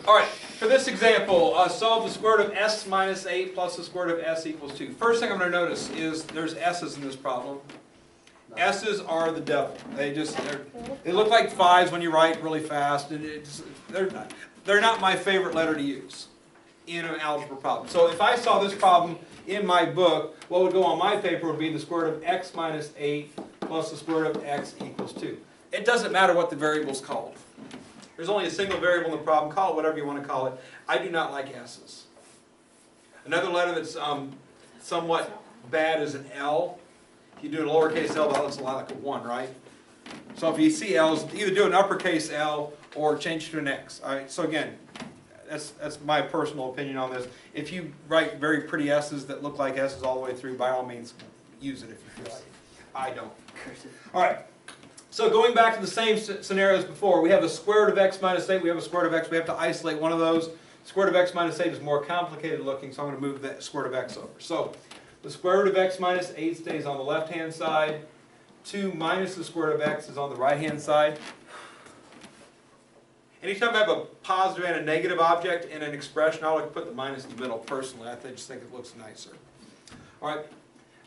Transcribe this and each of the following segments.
Alright, for this example, solve the square root of s minus 8 plus the square root of s equals 2. First thing I'm going to notice is there's s's in this problem. S's are the devil. They look like 5s when you write really fast, and they're not my favorite letter to use in an algebra problem. So if I saw this problem in my book, what would go on my paper would be the square root of x minus 8 plus the square root of x equals 2. It doesn't matter what the variable is called. There's only a single variable in the problem. Call it whatever you want to call it. I do not like s's. Another letter that's somewhat bad is an L. If you do a lowercase l, that looks a lot like a 1, right? So if you see L's, either do an uppercase L or change it to an X. All right. So again, that's my personal opinion on this. If you write very pretty S's that look like S's all the way through, by all means, use it if you feel like it. I don't. All right. So going back to the same scenario as before, we have the square root of x minus 8, we have a square root of x, we have to isolate one of those. Square root of x minus 8 is more complicated looking, so I'm going to move the square root of x over. So the square root of x minus 8 stays on the left-hand side. 2 minus the square root of x is on the right-hand side. Anytime I have a positive and a negative object in an expression, I like to put the minus in the middle personally. I just think it looks nicer. All right.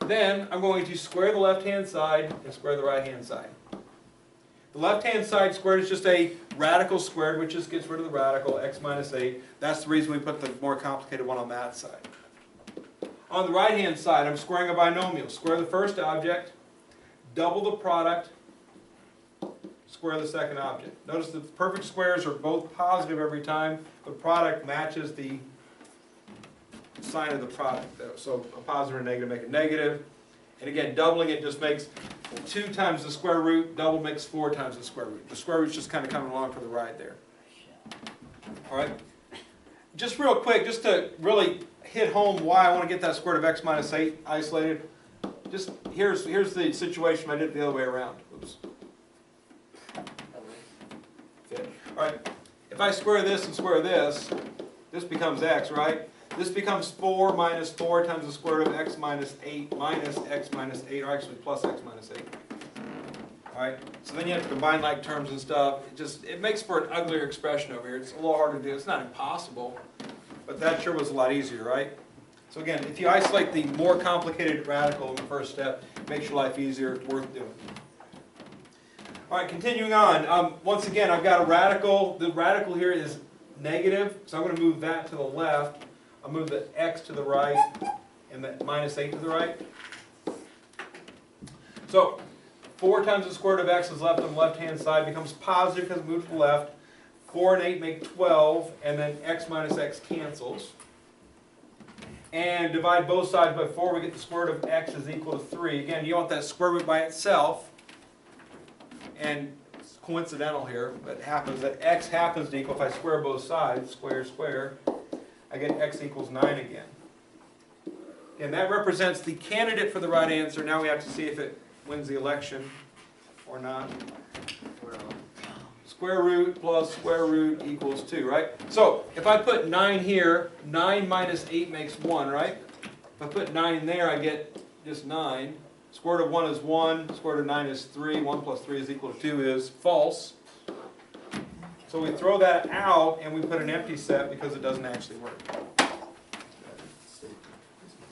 Then I'm going to square the left-hand side and square the right-hand side. The left-hand side squared is just a radical squared, which just gets rid of the radical, x minus 8. That's the reason we put the more complicated one on that side. On the right-hand side, I'm squaring a binomial. Square the first object, double the product, square the second object. Notice the perfect squares are both positive every time. The product matches the sign of the product. So a positive and a negative make a negative. And again, doubling it just makes 2 times the square root. Double makes 4 times the square root. The square root's just kind of coming along for the ride there. All right. Just real quick, just to really hit home why I want to get that square root of x minus 8 isolated. Just here's the situation. I did it the other way around. Oops. Okay. All right. If I square this and square this, this becomes x, right? This becomes 4 minus 4 times the square root of x minus 8 minus x minus 8, or actually plus x minus 8. Alright, so then you have to combine like terms and stuff. It makes for an uglier expression over here. It's a little harder to do. It's not impossible, but that sure was a lot easier, right? So again, if you isolate the more complicated radical in the first step, it makes your life easier. It's worth doing. Alright, continuing on. Once again, I've got a radical. The radical here is negative, so I'm going to move that to the left. I'll move the x to the right and the minus 8 to the right. So 4 times the square root of x is left on the left-hand side becomes positive because it moved to the left. 4 and 8 make 12, and then x minus x cancels. And divide both sides by 4, we get the square root of x is equal to 3. Again, you want that square root by itself. And it's coincidental here, but it happens that x happens to equal, if I square both sides, square, square, I get x equals 9 again. And that represents the candidate for the right answer. Now we have to see if it wins the election or not. Square root plus square root equals 2, right? So if I put 9 here, 9 minus 8 makes 1, right? If I put 9 there, I get just 9. Square root of 1 is 1. Square root of 9 is 3. 1 plus 3 is equal to 2 is false. So we throw that out and we put an empty set because it doesn't actually work.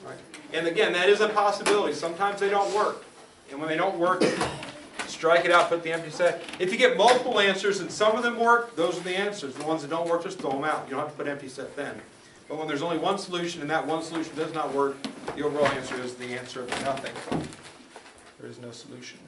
Right. And again, that is a possibility. Sometimes they don't work. And when they don't work, strike it out, put the empty set. If you get multiple answers and some of them work, those are the answers. The ones that don't work, just throw them out. You don't have to put empty set then. But when there's only one solution and that one solution does not work, the overall answer is the answer of nothing. There is no solution.